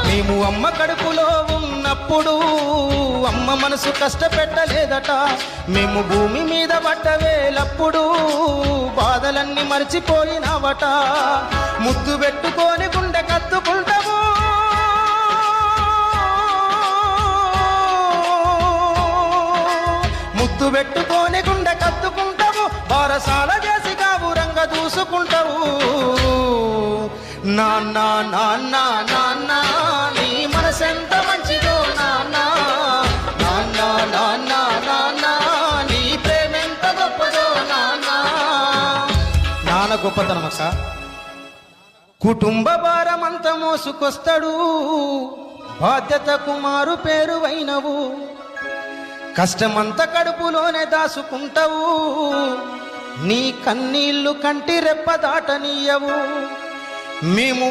మేము అమ్మ కడుపులో ఉన్నప్పుడు అమ్మ మనసు కష్టపెట్టలేదట. మేము భూమి మీద పడ్డవేలప్పుడు బాధలన్నీ మర్చిపోయినావట. ముద్దు పెట్టుకొని గుండె కత్తుకుంటావు, ముద్దు పెట్టుకొని గుండె కత్తుకుంటావు, బారసాల చేసి కావురంగా దూసుకుంటావు. నాన్న నాన్న నాన్న నీ మనసెంత మంచిదో నాన్న, నాన్న నాన్న నాన్న నీ ప్రేమెంత గొప్పదో నాన్న. నాన్న గొప్పతనం అక్క. కుటుంబ భారమంతా మోసుకొస్తాడు, బాధ్యతకు మారు పేరువైనవు. కష్టమంతా కడుపులోనే దాసుకుంటావు, నీ కన్నీళ్లు కంటి రెప్ప దాటనీయవు. మేము